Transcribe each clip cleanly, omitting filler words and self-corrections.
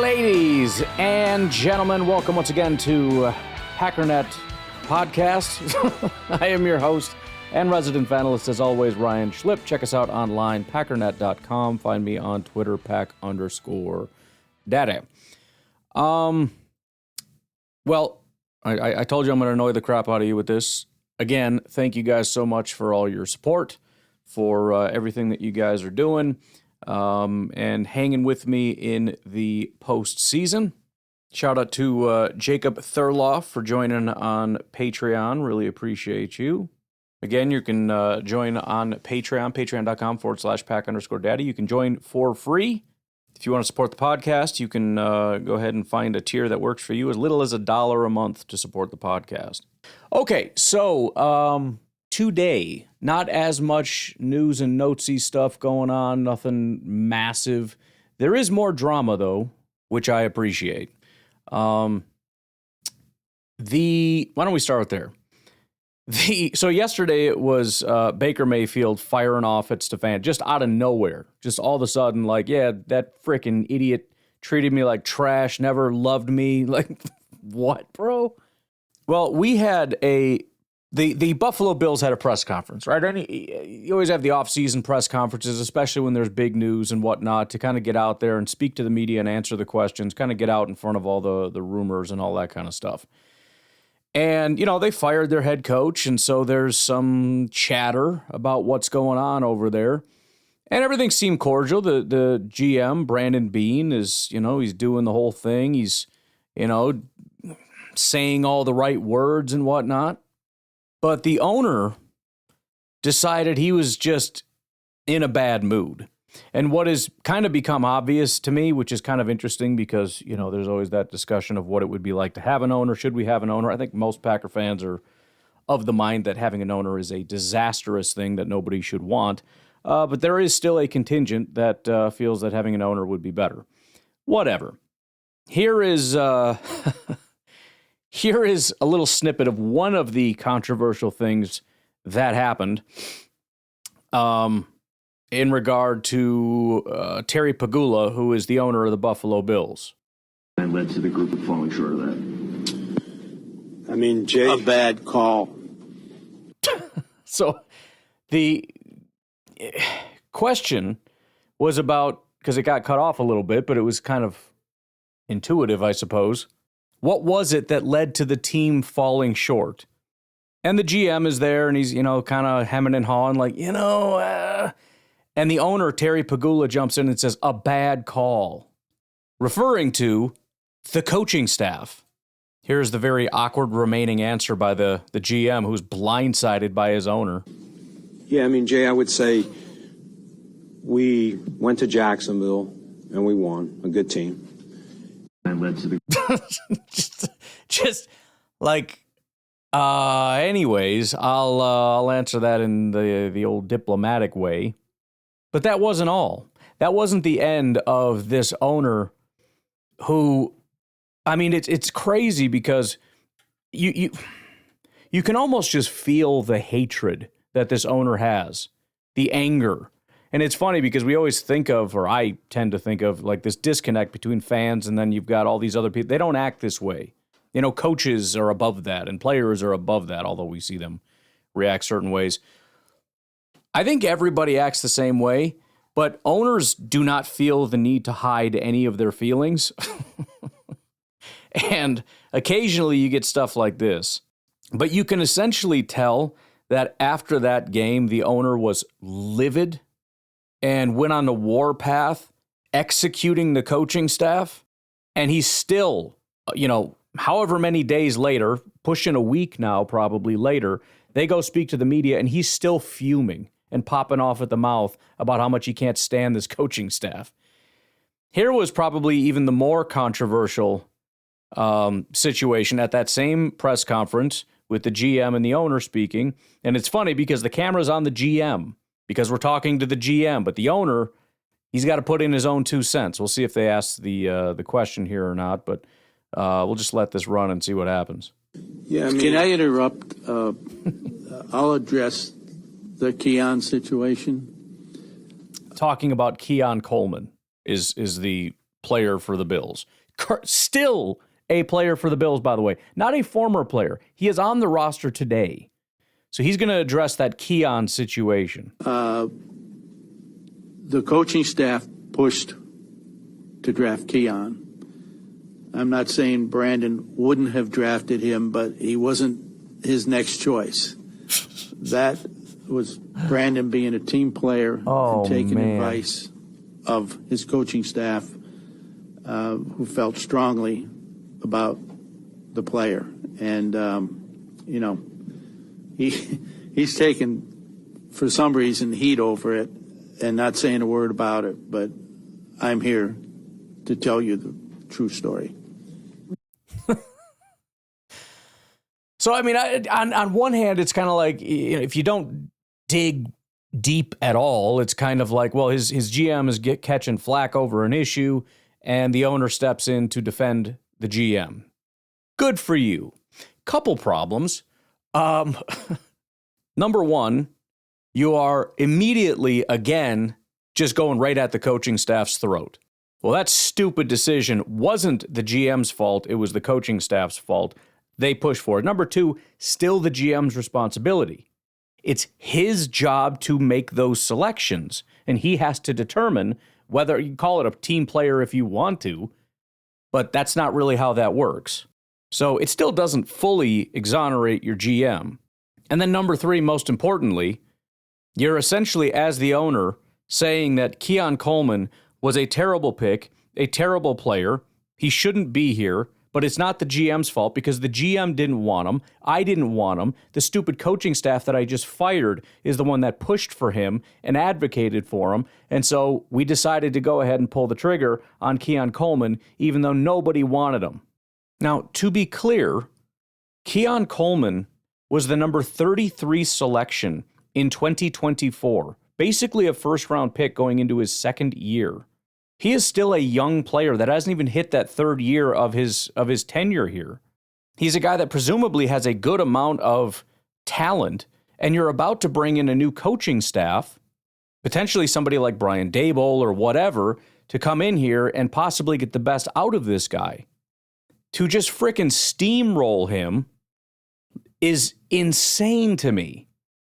Ladies and gentlemen, welcome once again to Packernet Podcast. I am your host and resident fanalist, as always, Ryan Schlip. Check us out online, packernet.com. Find me on Twitter, pack_daddy. Well, I told you I'm going to annoy the crap out of you with this. Again, thank you guys so much for all your support, for everything that you guys are doing, and hanging with me in the postseason. Shout out to Jacob Thurloff for joining on Patreon. Really appreciate you. Again, you can join on Patreon, patreon.com/pack_daddy. You can join for free. If you want to support the podcast, you can go ahead and find a tier that works for you, as little as $1 a month to support the podcast. Okay, so today, not as much news and notesy stuff going on, nothing massive. There is more drama, though, which I appreciate. Why don't we start there? So yesterday it was Baker Mayfield firing off at Stefan, just out of nowhere. Just all of a sudden, like, yeah, that freaking idiot treated me like trash, never loved me. Like, what, bro? Well, we had the Buffalo Bills had a press conference, right? You always have the off-season press conferences, especially when there's big news and whatnot, to kind of get out there and speak to the media and answer the questions, kind of get out in front of all the rumors and all that kind of stuff. And, you know, they fired their head coach, and so there's some chatter about what's going on over there. And everything seemed cordial. The GM, Brandon Beane, is, you know, he's doing the whole thing. He's, you know, saying all the right words and whatnot. But the owner decided he was just in a bad mood. And what has kind of become obvious to me, which is kind of interesting because, you know, there's always that discussion of what it would be like to have an owner. Should we have an owner? I think most Packer fans are of the mind that having an owner is a disastrous thing that nobody should want. But there is still a contingent that feels that having an owner would be better. Whatever. Here is here is a little snippet of one of the controversial things that happened. In regard to Terry Pegula, who is the owner of the Buffalo Bills. And led to the group falling short of that. I mean, Jay, a bad call. So the question was about, because it got cut off a little bit, but it was kind of intuitive, I suppose. What was it that led to the team falling short? And the GM is there, and he's, you know, kind of hemming and hawing, like, you know, and the owner, Terry Pegula, jumps in and says, a bad call, referring to the coaching staff. Here's the very awkward remaining answer by the GM, who's blindsided by his owner. Yeah, I mean, Jay, I would say we went to Jacksonville and we won, a good team. And led to the just like, anyways, I'll answer that in the old diplomatic way. But that wasn't all. That wasn't the end of this owner who, I mean, it's crazy because you can almost just feel the hatred that this owner has, the anger. And it's funny because we always think of, or I tend to think of, like this disconnect between fans and then you've got all these other people. They don't act this way. You know, coaches are above that and players are above that, although we see them react certain ways. I think everybody acts the same way, but owners do not feel the need to hide any of their feelings. And occasionally you get stuff like this. But you can essentially tell that after that game, the owner was livid and went on the war path, executing the coaching staff. And he's still, you know, however many days later, pushing a week now probably later, they go speak to the media and he's still fuming and popping off at the mouth about how much he can't stand this coaching staff. Here was probably even the more controversial situation at that same press conference with the GM and the owner speaking. And it's funny because the camera's on the GM because we're talking to the GM, but the owner, he's got to put in his own 2 cents. We'll see if they ask the question here or not, but we'll just let this run and see what happens. Yeah, I mean, can I interrupt? I'll address the Keon situation. Talking about Keon Coleman. is the player for the Bills. Still a player for the Bills, by the way. Not a former player. He is on the roster today. So he's going to address that Keon situation. The coaching staff pushed to draft Keon. I'm not saying Brandon wouldn't have drafted him, but he wasn't his next choice. That was Brandon being a team player and taking advice of his coaching staff, who felt strongly about the player. And, he's taken, for some reason, heat over it and not saying a word about it. But I'm here to tell you the true story. So, I mean, on one hand, it's kind of like, if you don't dig deep at all, it's kind of like, well, his GM is catching flack over an issue, and the owner steps in to defend the GM. Good for you. Couple problems. Number one, you are immediately, again, just going right at the coaching staff's throat. Well, that stupid decision wasn't the GM's fault. It was the coaching staff's fault. They push for it. Number two, still the GM's responsibility. It's his job to make those selections, and he has to determine whether you call it a team player if you want to, but that's not really how that works. So it still doesn't fully exonerate your GM. And then number three, most importantly, you're essentially, as the owner, saying that Keon Coleman was a terrible pick, a terrible player. He shouldn't be here. But it's not the GM's fault because the GM didn't want him. I didn't want him. The stupid coaching staff that I just fired is the one that pushed for him and advocated for him. And so we decided to go ahead and pull the trigger on Keon Coleman, even though nobody wanted him. Now, to be clear, Keon Coleman was the number 33 selection in 2024, basically a first-round pick going into his second year. He is still a young player that hasn't even hit that third year of his tenure here. He's a guy that presumably has a good amount of talent, and you're about to bring in a new coaching staff, potentially somebody like Brian Daboll or whatever, to come in here and possibly get the best out of this guy. To just frickin' steamroll him is insane to me.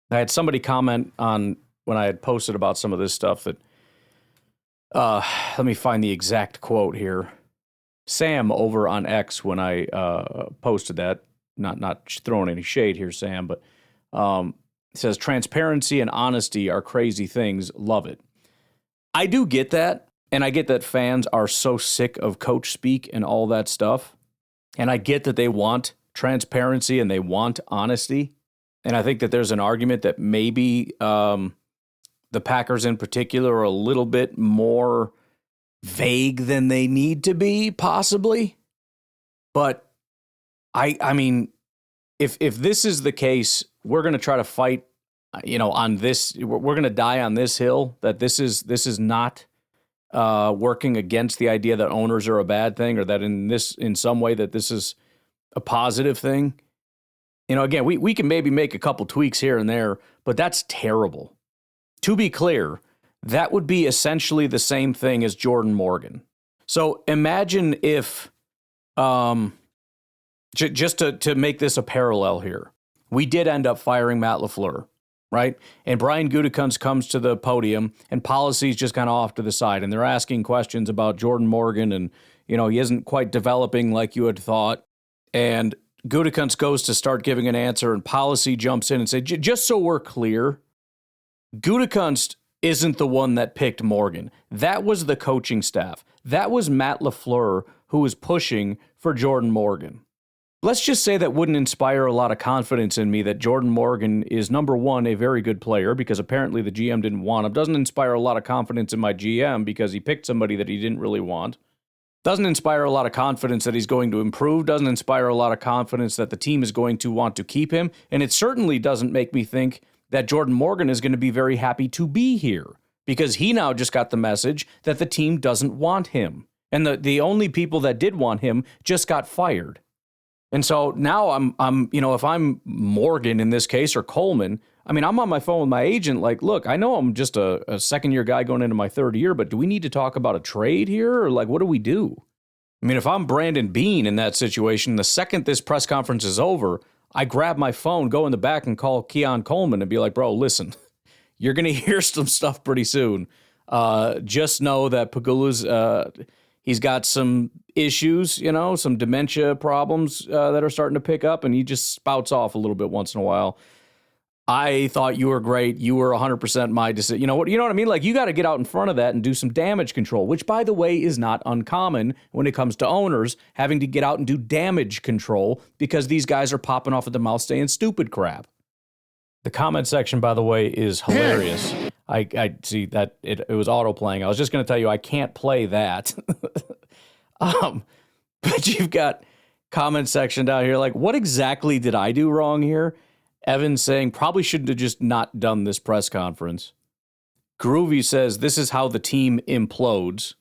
I had somebody comment on when I had posted about some of this stuff that let me find the exact quote here. Sam over on X when I posted that, not throwing any shade here, Sam, but it says, transparency and honesty are crazy things. Love it. I do get that, and I get that fans are so sick of coach speak and all that stuff, and I get that they want transparency and they want honesty, and I think that there's an argument that maybe the Packers in particular are a little bit more vague than they need to be, possibly. But I mean, if this is the case, we're going to try to fight, on this. We're going to die on this hill that this is not working against the idea that owners are a bad thing, or that in some way that this is a positive thing. Again, we can maybe make a couple tweaks here and there, but that's terrible. To be clear, that would be essentially the same thing as Jordan Morgan. So imagine if, just to make this a parallel here, we did end up firing Matt LaFleur, right? And Brian Gutekunst comes to the podium, and policy's just kind of off to the side, and they're asking questions about Jordan Morgan, and he isn't quite developing like you had thought. And Gutekunst goes to start giving an answer, and policy jumps in and says, just so we're clear, Gutekunst isn't the one that picked Morgan. That was the coaching staff. That was Matt LaFleur who was pushing for Jordan Morgan. Let's just say that wouldn't inspire a lot of confidence in me that Jordan Morgan is, number one, a very good player because apparently the GM didn't want him. Doesn't inspire a lot of confidence in my GM because he picked somebody that he didn't really want. Doesn't inspire a lot of confidence that he's going to improve. Doesn't inspire a lot of confidence that the team is going to want to keep him. And it certainly doesn't make me think that Jordan Morgan is going to be very happy to be here because he now just got the message that the team doesn't want him. And the only people that did want him just got fired. And so now I'm, if I'm Morgan in this case or Coleman, I mean, I'm on my phone with my agent like, look, I know I'm just a second-year guy going into my third year, but do we need to talk about a trade here? Or like, what do we do? I mean, if I'm Brandon Beane in that situation, the second this press conference is over, I grab my phone, go in the back and call Keon Coleman and be like, bro, listen, you're going to hear some stuff pretty soon. Just know that Pegula's, he's got some issues, some dementia problems that are starting to pick up, and he just spouts off a little bit once in a while. I thought you were great. You were 100% my decision. You know what I mean? Like, you got to get out in front of that and do some damage control, which, by the way, is not uncommon when it comes to owners having to get out and do damage control because these guys are popping off at the mouth saying stupid crap. The comment section, by the way, is hilarious. I see that it was auto playing. I was just going to tell you I can't play that. But you've got comment section down here like, what exactly did I do wrong here? Evan saying probably shouldn't have just not done this press conference. Groovy says this is how the team implodes.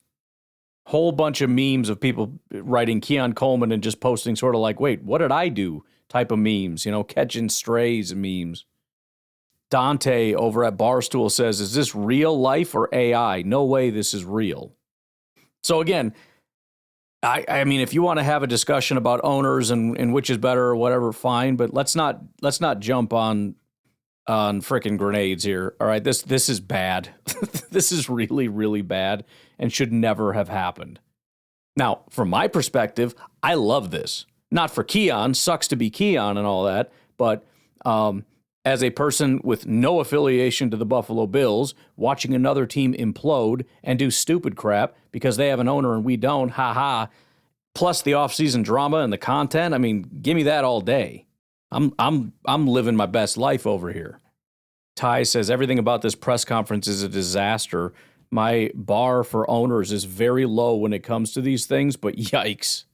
Whole bunch of memes of people writing Keon Coleman and just posting sort of like, wait, what did I do type of memes, catching strays memes. Dante over at Barstool says, is this real life or AI? No way this is real. So again, I mean, if you want to have a discussion about owners and which is better or whatever, fine. But let's not jump on frickin' grenades here. All right, this is bad. This is really, really bad and should never have happened. Now, from my perspective, I love this. Not for Keon, sucks to be Keon and all that, but as a person with no affiliation to the Buffalo Bills, watching another team implode and do stupid crap because they have an owner and we don't, plus the offseason drama and the content, I mean, give me that all day. I'm living my best life over here. Ty says, everything about this press conference is a disaster. My bar for owners is very low when it comes to these things, but yikes.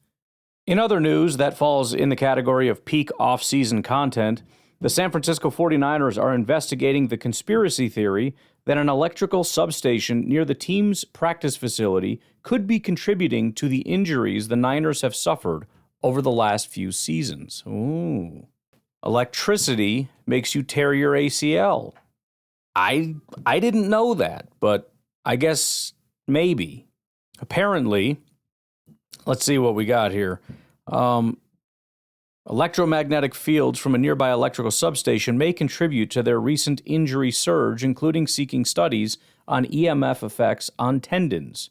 In other news that falls in the category of peak off-season content, the San Francisco 49ers are investigating the conspiracy theory that an electrical substation near the team's practice facility could be contributing to the injuries the Niners have suffered over the last few seasons. Ooh. Electricity makes you tear your ACL. I didn't know that, but I guess maybe. Apparently, let's see what we got here. Electromagnetic fields from a nearby electrical substation may contribute to their recent injury surge, including seeking studies on EMF effects on tendons.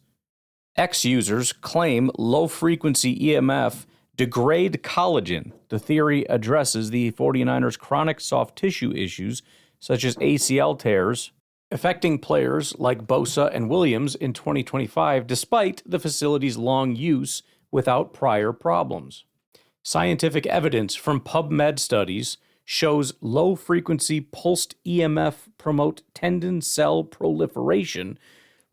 Ex-users claim low-frequency EMF degrade collagen. The theory addresses the 49ers' chronic soft tissue issues, such as ACL tears, affecting players like Bosa and Williams in 2025, despite the facility's long use without prior problems. Scientific evidence from PubMed studies shows low-frequency pulsed EMF promote tendon cell proliferation,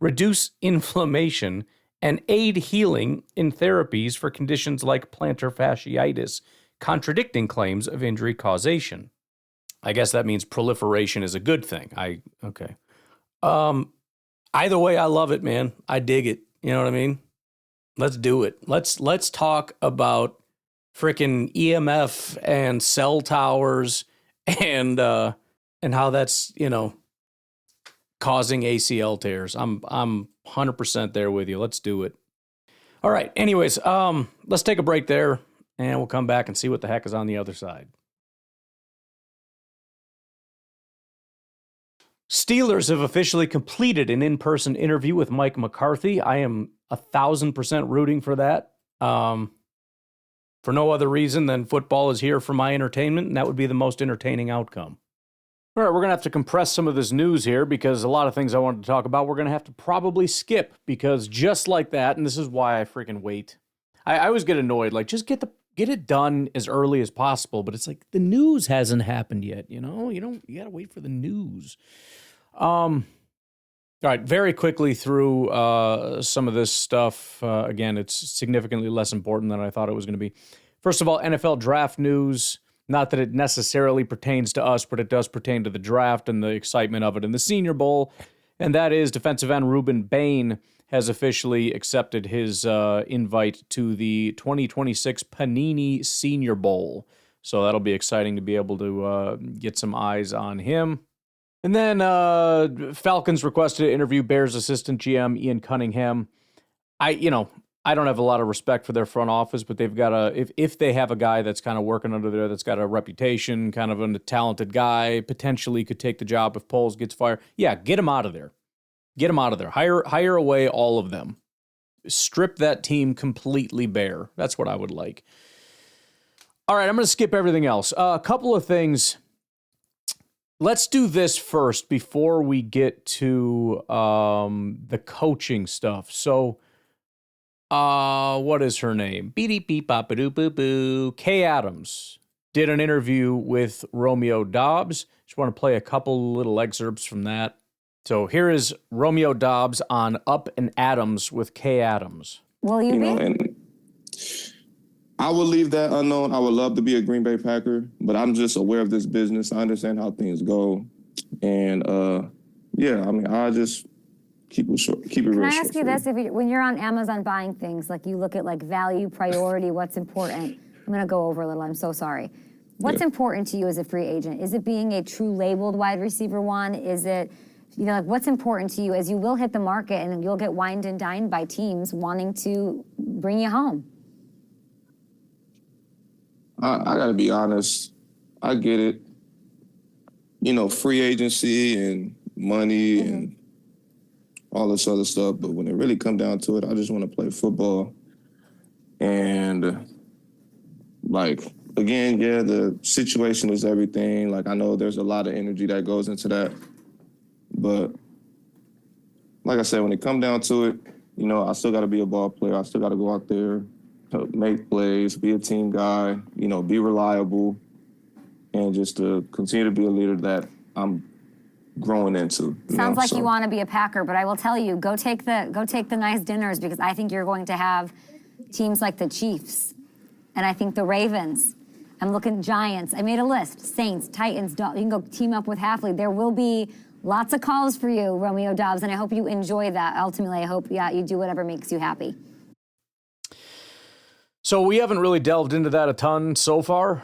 reduce inflammation, and aid healing in therapies for conditions like plantar fasciitis, contradicting claims of injury causation. I guess that means proliferation is a good thing. Okay. Either way, I love it, man. I dig it. You know what I mean? Let's do it. Let's talk about freaking EMF and cell towers and how that's, causing ACL tears. I'm 100% there with you. Let's do it. All right. Anyways, let's take a break there and we'll come back and see what the heck is on the other side. Steelers have officially completed an in-person interview with Mike McCarthy. I am 1,000% rooting for that. For no other reason than football is here for my entertainment, and that would be the most entertaining outcome. All right, we're going to have to compress some of this news here because a lot of things I wanted to talk about we're going to have to probably skip because just like that, and this is why I freaking wait. I always get annoyed, like just get it done as early as possible, but it's like the news hasn't happened yet, you got to wait for the news. All right, very quickly through some of this stuff. Again, it's significantly less important than I thought it was going to be. First of all, NFL draft news. Not that it necessarily pertains to us, but it does pertain to the draft and the excitement of it in the Senior Bowl. And that is defensive end Ruben Bain has officially accepted his invite to the 2026 Panini Senior Bowl. So that'll be exciting to be able to get some eyes on him. And then Falcons requested to interview Bears assistant GM Ian Cunningham. I don't have a lot of respect for their front office, but they've got if they have a guy that's kind of working under there that's got a reputation, kind of a talented guy, potentially could take the job if Poles gets fired. Yeah, get him out of there. Get him out of there. Hire away all of them. Strip that team completely bare. That's what I would like. All right, I'm going to skip everything else. A couple of things. Let's do this first before we get to the coaching stuff. So, what is her name? Beep-beep-bop-a-doo-boo-boo. Kay Adams did an interview with Romeo Doubs. Just want to play a couple little excerpts from that. So here is Romeo Doubs on Up and Adams with Kay Adams. Will you be? And I will leave that unknown. I would love to be a Green Bay Packer, but I'm just aware of this business. I understand how things go. And, I just keep it short. Keep it real short. Can I ask you this? When you're on Amazon buying things, like you look at like value, priority, what's important. I'm going to go over a little. I'm so sorry. What's important to you as a free agent? Is it being a true labeled wide receiver one? Is it, what's important to you as you will hit the market and you'll get wined and dined by teams wanting to bring you home? I got to be honest. I get it. Free agency and money and all this other stuff. But when it really comes down to it, I just want to play football. And, again, the situation is everything. I know there's a lot of energy that goes into that. But, like I said, when it comes down to it, I still got to be a ball player. I still got to go out there, make plays, be a team guy, be reliable, and just to continue to be a leader that I'm growing into. Sounds like you want to be a Packer, but I will tell you, go take the nice dinners, because I think you're going to have teams like the Chiefs, and I think the Ravens. I'm looking Giants. I made a list. Saints, Titans. You can go team up with Halfley. There will be lots of calls for you, Romeo Doubs, and I hope you enjoy that. Ultimately, I hope you do whatever makes you happy. So we haven't really delved into that a ton so far.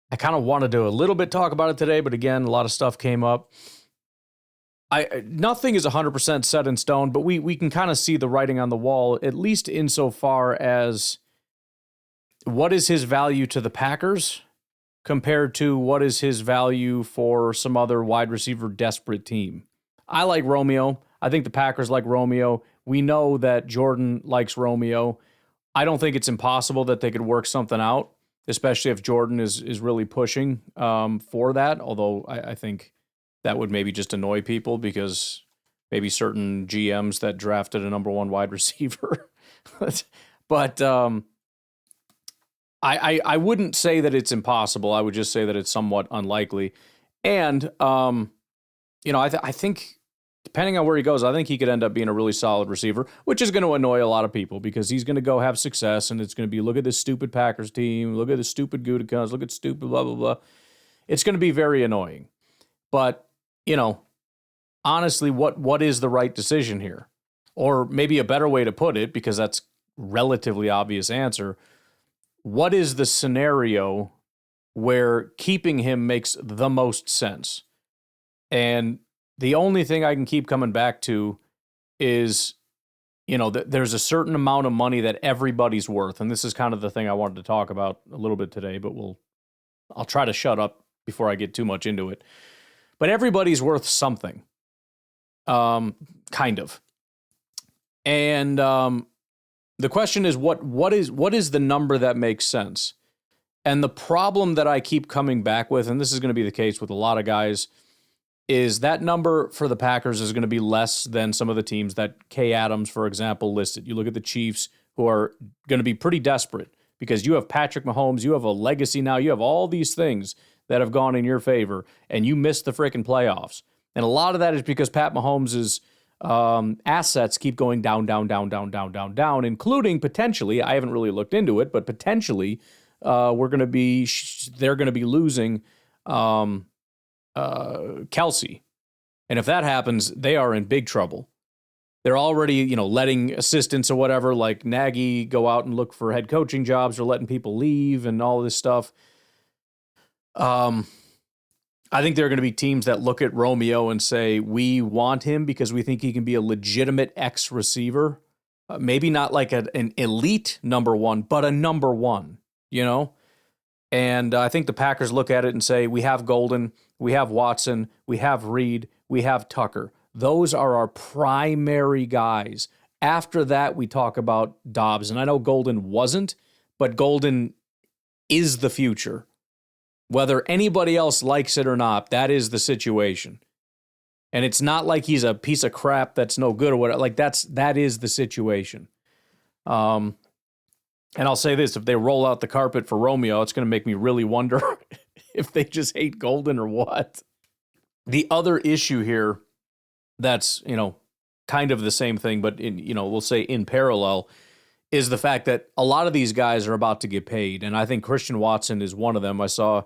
I kind of wanted to a little bit talk about it today, but again, a lot of stuff came up. Nothing is 100% set in stone, but we can kind of see the writing on the wall, at least insofar as what is his value to the Packers compared to what is his value for some other wide receiver desperate team. I like Romeo. I think the Packers like Romeo. We know that Jordan likes Romeo. I don't think it's impossible that they could work something out, especially if Jordan is really pushing for that, although I think that would maybe just annoy people because maybe certain GMs that drafted a number one wide receiver. But I wouldn't say that it's impossible. I would just say that it's somewhat unlikely. And, I think depending on where he goes, I think he could end up being a really solid receiver, which is going to annoy a lot of people because he's going to go have success, and it's going to be, look at this stupid Packers team, look at this stupid Gutekunst, look at stupid blah, blah, blah. It's going to be very annoying. But, honestly, what is the right decision here? Or maybe a better way to put it, because that's relatively obvious answer, what is the scenario where keeping him makes the most sense? And the only thing I can keep coming back to is, there's a certain amount of money that everybody's worth. And this is kind of the thing I wanted to talk about a little bit today, but I'll try to shut up before I get too much into it. But everybody's worth something. Kind of. And the question is, what is the number that makes sense? And the problem that I keep coming back with, and this is going to be the case with a lot of guys, is that number for the Packers is going to be less than some of the teams that Kay Adams, for example, listed. You look at the Chiefs, who are going to be pretty desperate because you have Patrick Mahomes, you have a legacy now, you have all these things that have gone in your favor, and you missed the freaking playoffs. And a lot of that is because Pat Mahomes' assets keep going down, including potentially, I haven't really looked into it, but potentially they're going to be losing Kelsey. And if that happens, they are in big trouble. They're already, letting assistants or whatever, like Nagy, go out and look for head coaching jobs or letting people leave and all this stuff. I think there are going to be teams that look at Romeo and say, we want him because we think he can be a legitimate X receiver. Maybe not like an elite number one, but a number one, And I think the Packers look at it and say, we have Golden, we have Watson, we have Reed, we have Tucker. Those are our primary guys. After that, we talk about Dobbs. And I know Golden wasn't, but Golden is the future. Whether anybody else likes it or not, that is the situation. And it's not like he's a piece of crap that's no good or whatever. Like that is the situation. And I'll say this, if they roll out the carpet for Romeo, it's going to make me really wonder if they just hate Golden or what. The other issue here that's, kind of the same thing, but we'll say in parallel, is the fact that a lot of these guys are about to get paid. And I think Christian Watson is one of them. I saw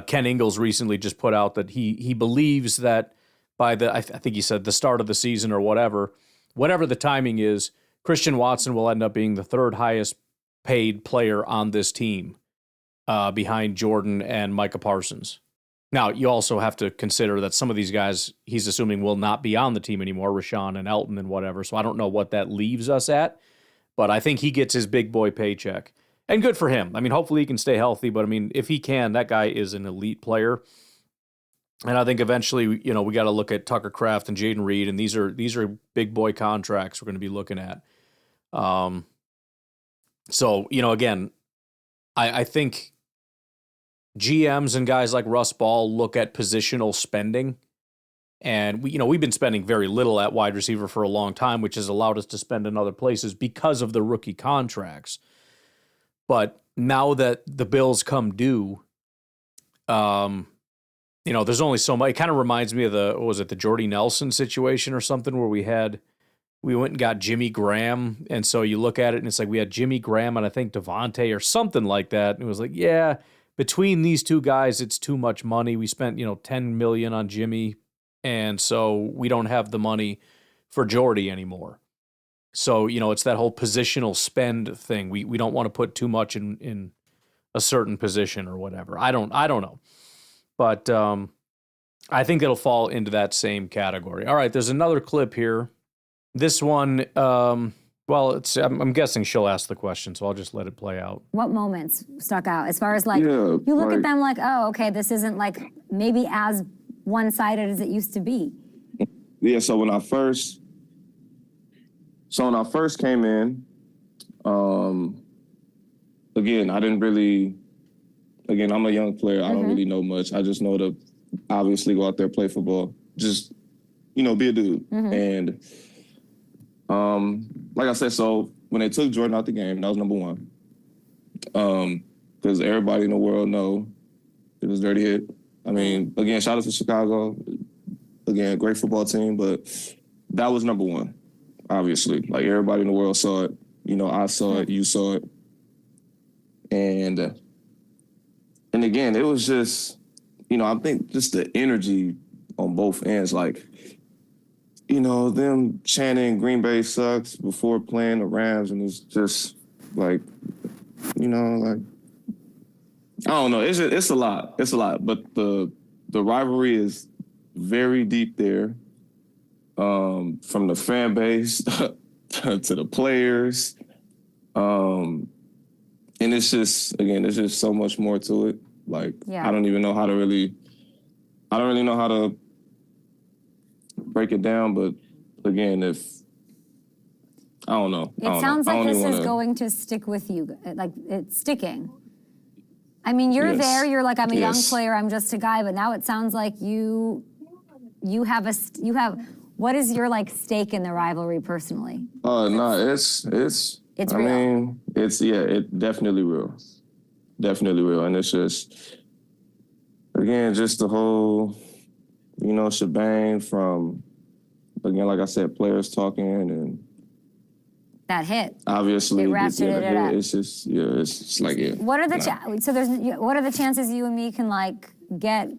Ken Ingalls recently just put out that he believes that by I think he said the start of the season or whatever the timing is, Christian Watson will end up being the third highest paid player on this team behind Jordan and Micah Parsons. Now, you also have to consider that some of these guys he's assuming will not be on the team anymore, Rashawn and Elton and whatever. So I don't know what that leaves us at, but I think he gets his big boy paycheck. And good for him. I mean, hopefully he can stay healthy, but I mean, if he can, that guy is an elite player. And I think eventually, we got to look at Tucker Kraft and Jaden Reed, and these are big boy contracts we're going to be looking at. So, again, I think GMs and guys like Russ Ball look at positional spending, and we've been spending very little at wide receiver for a long time, which has allowed us to spend in other places because of the rookie contracts. But now that the bills come due, there's only so much. It kind of reminds me of the Jordy Nelson situation or something where we went and got Jimmy Graham. And so you look at it and it's like we had Jimmy Graham and I think Devontae or something like that. And it was like, yeah, between these two guys, it's too much money. We spent, $10 million on Jimmy. And so we don't have the money for Jordy anymore. So, it's that whole positional spend thing. We don't want to put too much in a certain position or whatever. I don't know. But I think it'll fall into that same category. All right, there's another clip here. This one, I'm guessing she'll ask the question, so I'll just let it play out. What moments stuck out as far as you look at them like, oh, okay, this isn't like maybe as one-sided as it used to be? Yeah, so when I first came in, again, I didn't really, I'm a young player. I don't really know much. I just know to obviously go out there, play football, just, be a dude. And like I said, so when they took Jordan out the game, that was number one. Because everybody in the world know it was dirty hit. I mean, again, shout out to Chicago. Again, great football team, but that was number one, obviously. Like, everybody in the world saw it. I saw it, you saw it. And again, it was just, I think just the energy on both ends, like, them chanting Green Bay sucks before playing the Rams, and it's just like, like, I don't know. It's a lot. It's a lot. But the rivalry is very deep there, from the fan base to the players. And it's just, again, there's just so much more to it. Like, I don't really know how to break it down, but again, I don't know. It sounds like this is going to stick with you, like it's sticking. I mean, you're there, you're like, I'm a young player, I'm just a guy, but now it sounds like you have what is your stake in the rivalry personally? No, it's real. I mean, it's definitely real. Definitely real. And it's just, again, just the whole, shebang from, again, like I said, players talking and that hit. Obviously, it's just, it's like, What are the what are the chances you and me can get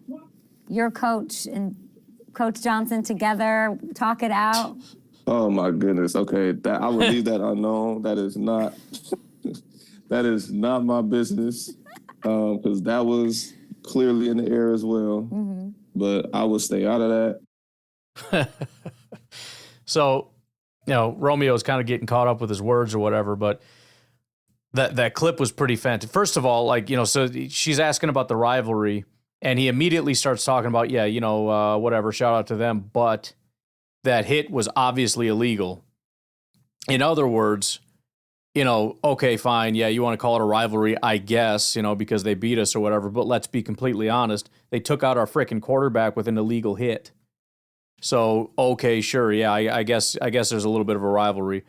your coach and Coach Johnson together, talk it out? Oh my goodness. Okay, that I will leave that unknown. That is not my business. Because that was clearly in the air as well. Mm-hmm. But I will stay out of that. So, Romeo's kind of getting caught up with his words or whatever, but that clip was pretty fantastic. First of all, so she's asking about the rivalry, and he immediately starts talking about, whatever, shout out to them, but that hit was obviously illegal. In other words, okay, fine, yeah, you want to call it a rivalry, I guess, because they beat us or whatever, but let's be completely honest, they took out our freaking quarterback with an illegal hit. So, okay, sure, yeah, I guess there's a little bit of a rivalry.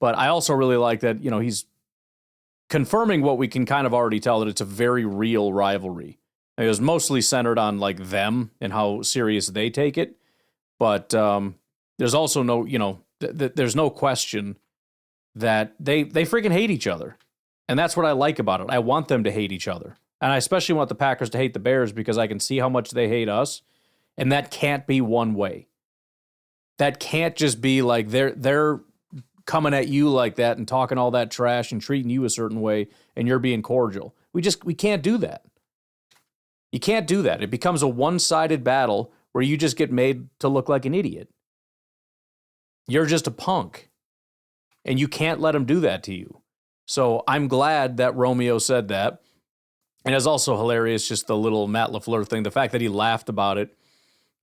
But I also really like that, he's confirming what we can kind of already tell, that it's a very real rivalry. It was mostly centered on, them and how serious they take it. But there's also no, there's no question that they freaking hate each other. And that's what I like about it. I want them to hate each other. And I especially want the Packers to hate the Bears because I can see how much they hate us. And that can't be one way. That can't just be like they're coming at you like that and talking all that trash and treating you a certain way and you're being cordial. We can't do that. You can't do that. It becomes a one-sided battle where you just get made to look like an idiot. You're just a punk. And you can't let them do that to you. So I'm glad that Romeo said that. And it's also hilarious, just the little Matt LaFleur thing, the fact that he laughed about it.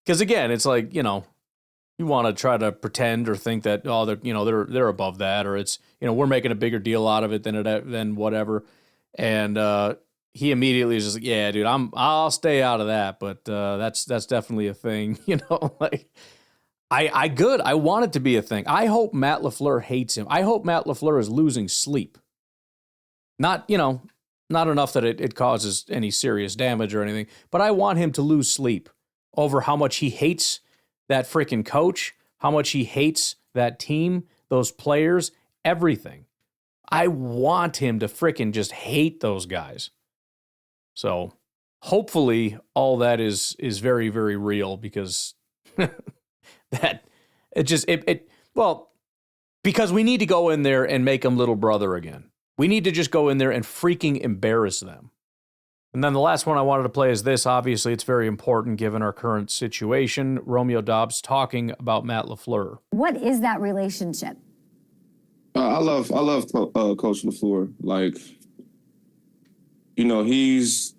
Because again, it's like, you want to try to pretend or think that, they're above that, or it's, we're making a bigger deal out of it than whatever. And he immediately is just like, yeah, dude, I'll stay out of that, but that's definitely a thing, I want it to be a thing. I hope Matt LaFleur hates him. I hope Matt LaFleur is losing sleep. Not enough that it causes any serious damage or anything, but I want him to lose sleep over how much he hates that freaking coach, how much he hates that team, those players, everything. I want him to freaking just hate those guys. So hopefully all that is very, very real, because that because we need to go in there and make them little brother again. We need to just go in there and freaking embarrass them. And then the last one I wanted to play is this. Obviously, it's very important given our current situation. Romeo Dobbs talking about Matt LaFleur. What is that relationship? I love Coach LaFleur. He's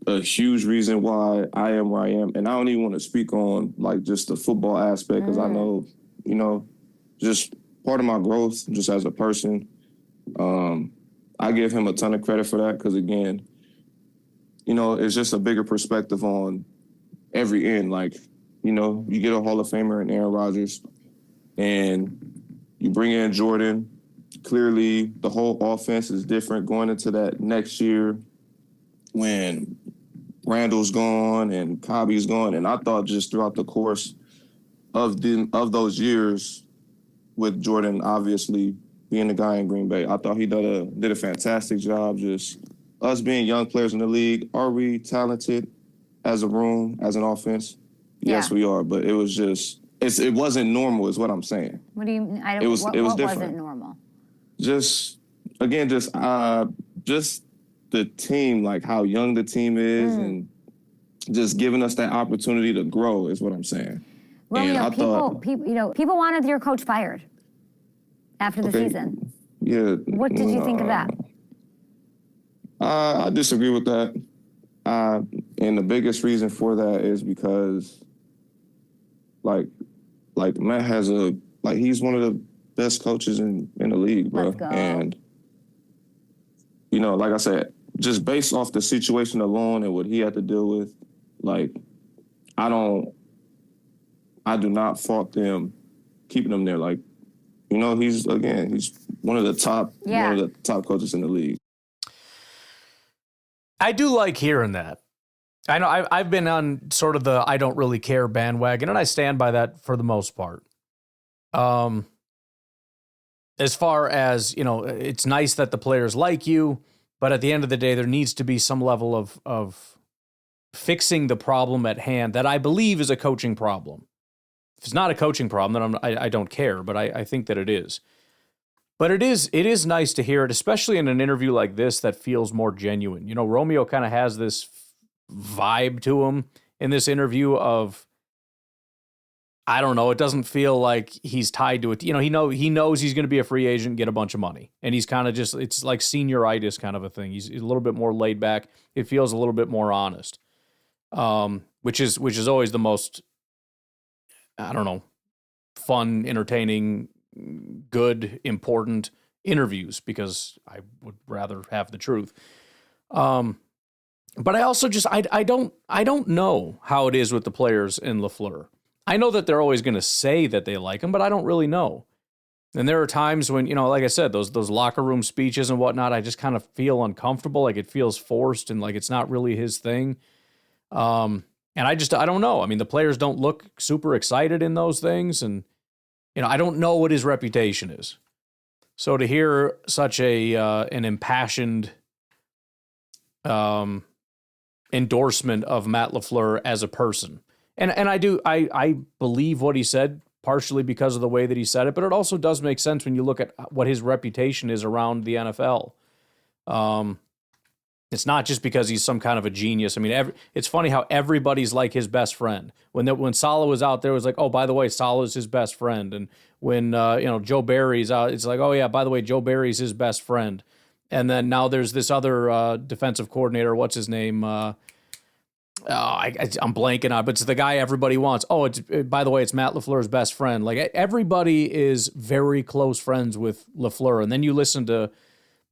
a huge reason why I am where I am. And I don't even want to speak on just the football aspect, because I know, just part of my growth just as a person. I give him a ton of credit for that, because again, it's just a bigger perspective on every end. You get a Hall of Famer in Aaron Rodgers, and you bring in Jordan. Clearly, the whole offense is different going into that next year when Randall's gone and Cobby's gone. And I thought just throughout the course of those years, with Jordan obviously being the guy in Green Bay, I thought he did a fantastic job. Just us being young players in the league, are we talented as a room, as an offense? Yeah. Yes, we are. But it was just, it wasn't normal is what I'm saying. What do you mean? What different. Wasn't normal? Just the team, how young the team is, and just giving us that opportunity to grow is what I'm saying. Romeo, people wanted your coach fired after the season. Yeah. What did you think of that? I disagree with that. And the biggest reason for that is because, Matt has he's one of the best coaches in the league, bro. Let's go. And, like I said, just based off the situation alone and what he had to deal with, I do not fault them keeping him there. He's one of the top coaches in the league. I do like hearing that. I know I've been on sort of the I don't really care bandwagon, and I stand by that for the most part. As far as, it's nice that the players like you, but at the end of the day, there needs to be some level of fixing the problem at hand that I believe is a coaching problem. If it's not a coaching problem, then I don't care, but I think that it is. But it is nice to hear it, especially in an interview like this that feels more genuine. You know, Romeo kind of has this vibe to him in this interview of, I don't know, it doesn't feel like he's tied to it. You know, he knows he's going to be a free agent and get a bunch of money. And he's kind of just, it's like senioritis kind of a thing. He's a little bit more laid back. It feels a little bit more honest, which is always the most, I don't know, fun, entertaining, good, important interviews, because I would rather have the truth. But I also just, I don't know how it is with the players in LaFleur. I know that they're always going to say that they like him, but I don't really know. And there are times when, you know, like I said, those locker room speeches and whatnot, I just kind of feel uncomfortable, like it feels forced and like it's not really his thing. And I don't know. I mean, the players don't look super excited in those things, and you know, I don't know what his reputation is. So to hear such an impassioned endorsement of Matt LaFleur as a person. And I believe what he said, partially because of the way that he said it, but it also does make sense when you look at what his reputation is around the NFL. It's not just because he's some kind of a genius. I mean, it's funny how everybody's like his best friend. When Saleh was out there, it was like, oh, by the way, Saleh's his best friend. And when Joe Barry's out, it's like, oh yeah, by the way, Joe Barry's his best friend. And then now there's this other defensive coordinator. What's his name? I'm blanking on, but it's the guy everybody wants. Oh, by the way, it's Matt LaFleur's best friend. Like, everybody is very close friends with LaFleur. And then you listen to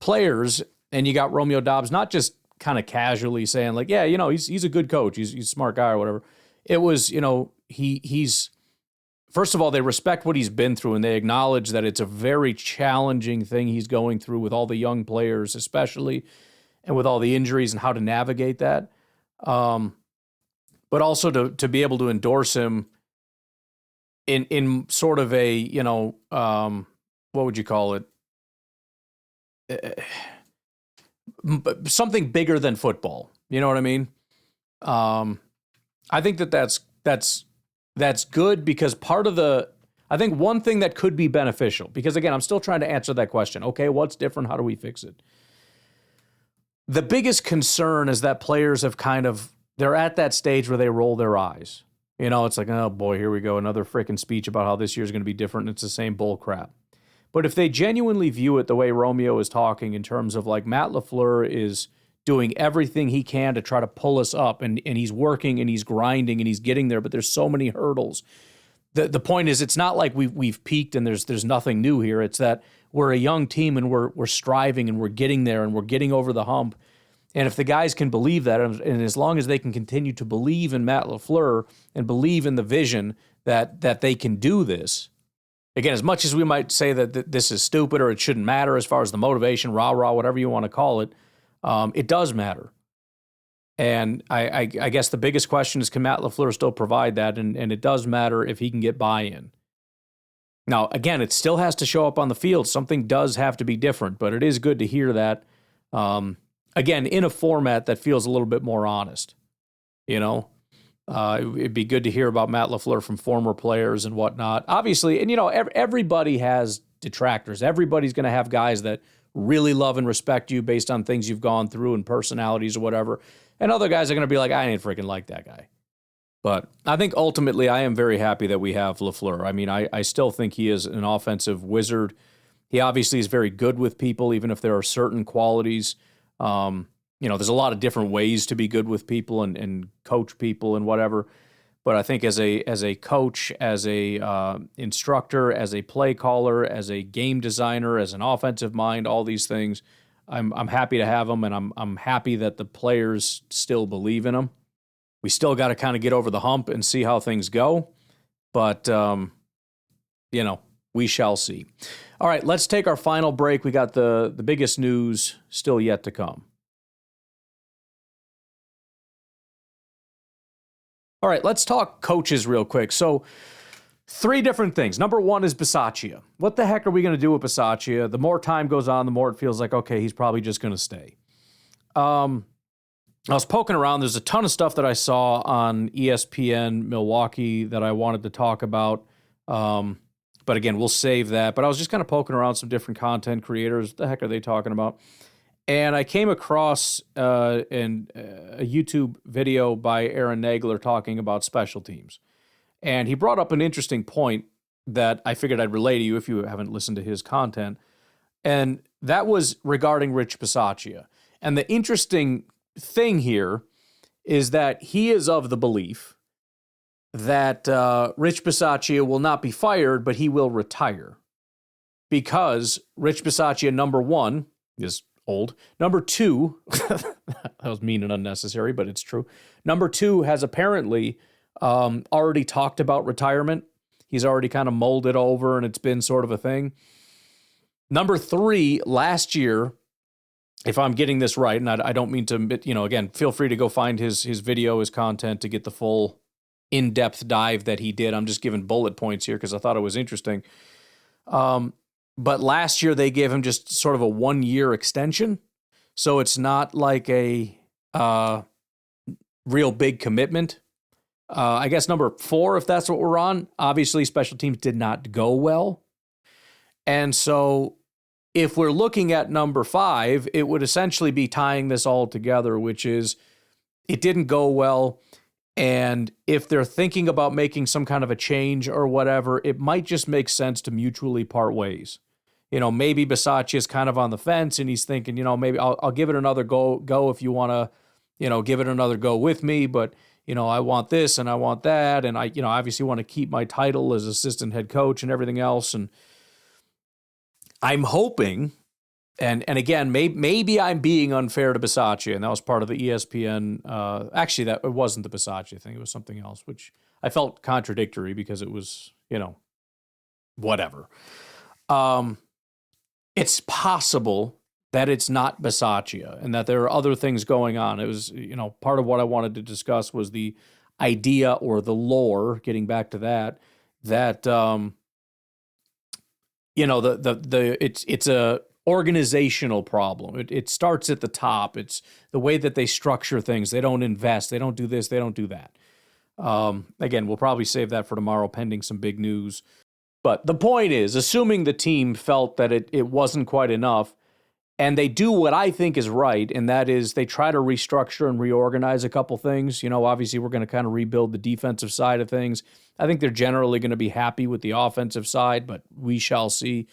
players, and you got Romeo Doubs not just kind of casually saying like, yeah, you know, he's a good coach, he's a smart guy or whatever. It was, you know, he's first of all, they respect what he's been through, and they acknowledge that it's a very challenging thing he's going through with all the young players, especially, and with all the injuries and how to navigate that. But also to be able to endorse him in sort of a, you know, what would you call it? Something bigger than football. You know what I mean? I think that's good, because I think one thing that could be beneficial, because again, I'm still trying to answer that question. Okay, what's different? How do we fix it? The biggest concern is that players have they're at that stage where they roll their eyes. You know, it's like, oh boy, here we go. Another freaking speech about how this year's going to be different. And it's the same bull crap. But if they genuinely view it the way Romeo is talking, in terms of like, Matt LaFleur is doing everything he can to try to pull us up, and he's working and he's grinding and he's getting there, but there's so many hurdles. The point is, it's not like we've peaked and there's nothing new here. It's that we're a young team and we're striving and we're getting there and we're getting over the hump. And if the guys can believe that, and as long as they can continue to believe in Matt LaFleur and believe in the vision that they can do this, again, as much as we might say that this is stupid or it shouldn't matter as far as the motivation, rah-rah, whatever you want to call it, it does matter. And I guess the biggest question is, can Matt LaFleur still provide that? And it does matter if he can get buy-in. Now, again, it still has to show up on the field. Something does have to be different, but it is good to hear that, again, in a format that feels a little bit more honest. You know, it'd be good to hear about Matt LaFleur from former players and whatnot. Obviously, and you know, everybody has detractors. Everybody's going to have guys that really love and respect you based on things you've gone through and personalities or whatever. And other guys are going to be like, I ain't freaking like that guy. But I think ultimately I am very happy that we have LaFleur. I mean, I still think he is an offensive wizard. He obviously is very good with people, even if there are certain qualities. You know, there's a lot of different ways to be good with people and coach people and whatever. But I think as a coach, as a instructor, as a play caller, as a game designer, as an offensive mind, all these things, I'm happy to have him, and I'm happy that the players still believe in him. We still got to kind of get over the hump and see how things go, but you know, we shall see. All right, let's take our final break. We got the biggest news still yet to come. All right, let's talk coaches real quick. So 3 different things. Number 1 is Bisaccia. What the heck are we going to do with Bisaccia? The more time goes on, the more it feels like, okay, he's probably just going to stay. I was poking around. There's a ton of stuff that I saw on ESPN Milwaukee that I wanted to talk about. But again, we'll save that. But I was just kind of poking around some different content creators. What the heck are they talking about? And I came across a YouTube video by Aaron Nagler talking about special teams. And he brought up an interesting point that I figured I'd relay to you if you haven't listened to his content. And that was regarding Rich Bisaccia. And the interesting thing here is that he is of the belief that Rich Bisaccia will not be fired, but he will retire. Because Rich Bisaccia, number one, is old. Number two, that was mean and unnecessary, but it's true. Number two has apparently already talked about retirement. He's already kind of mulled it over, and it's been sort of a thing. Number three, last year, if I'm getting this right, and I don't mean to, again, feel free to go find his video, his content to get the full in-depth dive that he did. I'm just giving bullet points here because I thought it was interesting. But last year, they gave him just sort of a 1-year extension. So it's not like a real big commitment. I guess number 4, if that's what we're on, obviously special teams did not go well. And so if we're looking at number 5, it would essentially be tying this all together, which is it didn't go well. And if they're thinking about making some kind of a change or whatever, it might just make sense to mutually part ways. Maybe Bisaccia is kind of on the fence and he's thinking, maybe I'll give it another go if you want to, give it another go with me. But, I want this and I want that. And I, obviously want to keep my title as assistant head coach and everything else. And I'm hoping, and again, maybe I'm being unfair to Bisaccia, and that was part of the ESPN. Actually, that it wasn't the Bisaccia thing; it was something else, which I felt contradictory because it was, whatever. It's possible that it's not Bisaccia, and that there are other things going on. It was, part of what I wanted to discuss was the idea or the lore. Getting back to that. It's a organizational problem. It starts at the top. It's the way that they structure things. They don't invest. They don't do this. They don't do that. Again, we'll probably save that for tomorrow, pending some big news. But the point is, assuming the team felt that it wasn't quite enough, and they do what I think is right, and that is they try to restructure and reorganize a couple things. Obviously we're going to kind of rebuild the defensive side of things. I think they're generally going to be happy with the offensive side, but we shall see.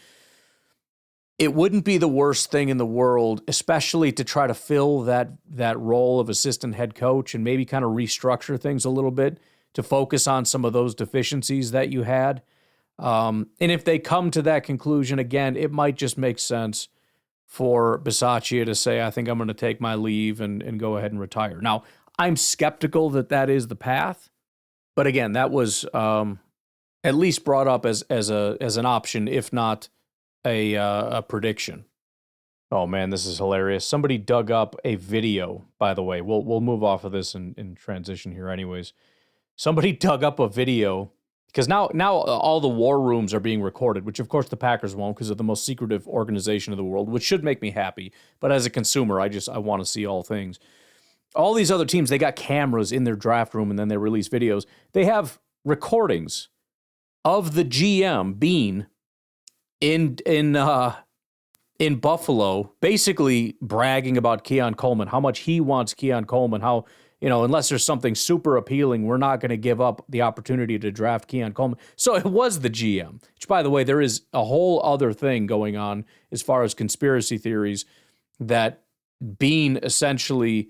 It wouldn't be the worst thing in the world, especially to try to fill that role of assistant head coach and maybe kind of restructure things a little bit to focus on some of those deficiencies that you had. And if they come to that conclusion, again, it might just make sense for Bisaccia to say, I think I'm going to take my leave and go ahead and retire. Now, I'm skeptical that is the path. But again, that was at least brought up as an option, if not a prediction. Oh man, this is hilarious. Somebody dug up a video, by the way. We'll move off of this and transition here anyways. Somebody dug up a video because now all the war rooms are being recorded, which of course the Packers won't because of the most secretive organization in the world, which should make me happy. But as a consumer, I want to see all things. All these other teams, they got cameras in their draft room and then they release videos. They have recordings of the GM Bean in Buffalo, basically bragging about Keon Coleman, how much he wants Keon Coleman, how, unless there's something super appealing, we're not going to give up the opportunity to draft Keon Coleman. So it was the GM, which, by the way, there is a whole other thing going on as far as conspiracy theories that Bean essentially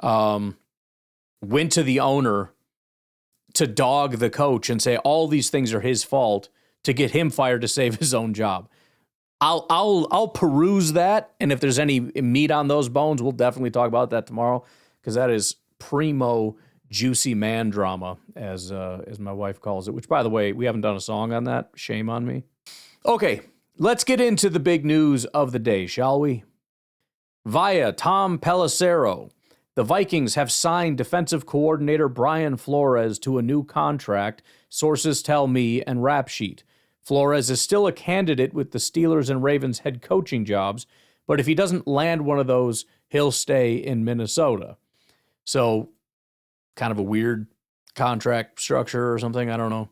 went to the owner to dog the coach and say all these things are his fault to get him fired to save his own job. I'll peruse that, and if there's any meat on those bones, we'll definitely talk about that tomorrow because that is primo juicy man drama, as my wife calls it. Which, by the way, we haven't done a song on that. Shame on me. Okay, let's get into the big news of the day, shall we? Via Tom Pelissero, the Vikings have signed defensive coordinator Brian Flores to a new contract, sources tell me, and Rap Sheet. Flores is still a candidate with the Steelers and Ravens head coaching jobs, but if he doesn't land one of those, he'll stay in Minnesota. So kind of a weird contract structure or something. I don't know.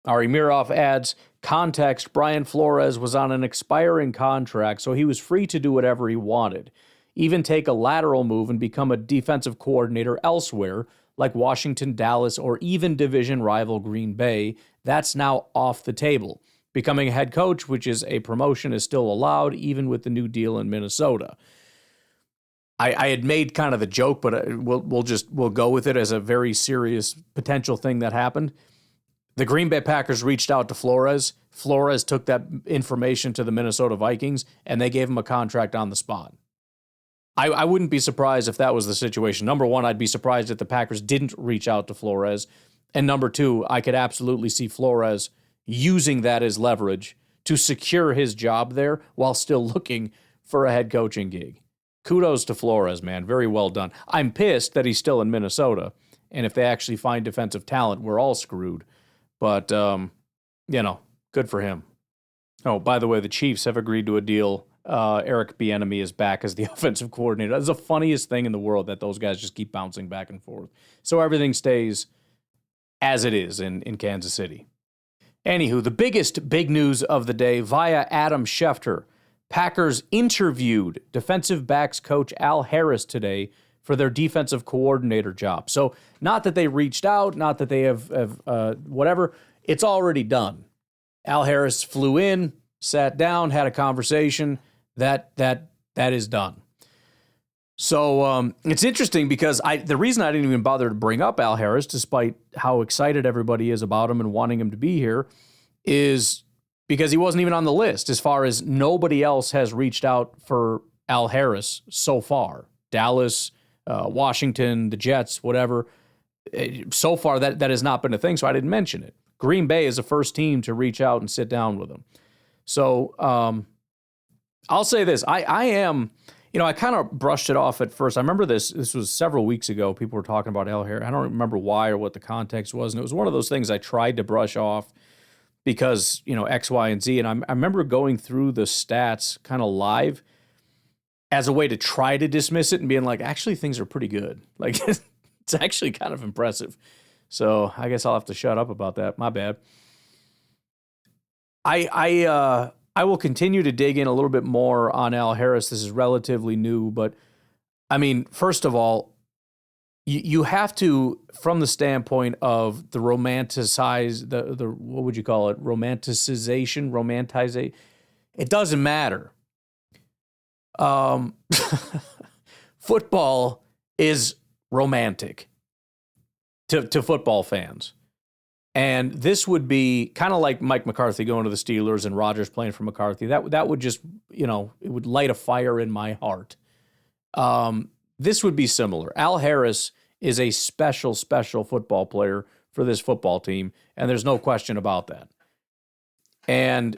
Ari Miroff adds, context, Brian Flores was on an expiring contract, so he was free to do whatever he wanted, even take a lateral move and become a defensive coordinator elsewhere, like Washington, Dallas, or even division rival Green Bay. That's now off the table. Becoming a head coach, which is a promotion, is still allowed, even with the new deal in Minnesota. I had made kind of the joke, but we'll go with it as a very serious potential thing that happened. The Green Bay Packers reached out to Flores. Flores took that information to the Minnesota Vikings, and they gave him a contract on the spot. I wouldn't be surprised if that was the situation. Number one, I'd be surprised if the Packers didn't reach out to Flores. And number two, I could absolutely see Flores using that as leverage to secure his job there while still looking for a head coaching gig. Kudos to Flores, man. Very well done. I'm pissed that he's still in Minnesota. And if they actually find defensive talent, we're all screwed. But, good for him. Oh, by the way, the Chiefs have agreed to a deal. Eric Bieniemy is back as the offensive coordinator. That's the funniest thing in the world that those guys just keep bouncing back and forth. So everything stays as it is in Kansas City. Anywho, the big news of the day via Adam Schefter. Packers interviewed defensive backs coach Al Harris today for their defensive coordinator job. So not that they reached out, not that they have whatever. It's already done. Al Harris flew in, sat down, had a conversation. That is done. So it's interesting because the reason I didn't even bother to bring up Al Harris, despite how excited everybody is about him and wanting him to be here, is because he wasn't even on the list as far as nobody else has reached out for Al Harris so far. Dallas, Washington, the Jets, whatever. So far, that has not been a thing, so I didn't mention it. Green Bay is the first team to reach out and sit down with him. So I'll say this. I am, I kind of brushed it off at first. I remember this was several weeks ago. People were talking about Al Harris. I don't remember why or what the context was. And it was one of those things I tried to brush off because, X, Y, and Z. And I remember going through the stats kind of live as a way to try to dismiss it and being like, actually, things are pretty good. Like, it's actually kind of impressive. So I guess I'll have to shut up about that. My bad. I will continue to dig in a little bit more on Al Harris. This is relatively new, but I mean, first of all, you have to, from the standpoint of the the what would you call it? Romantization. It doesn't matter. Football is romantic to football fans. And this would be kind of like Mike McCarthy going to the Steelers and Rodgers playing for McCarthy. That would just, it would light a fire in my heart. This would be similar. Al Harris is a special football player for this football team, and there's no question about that. And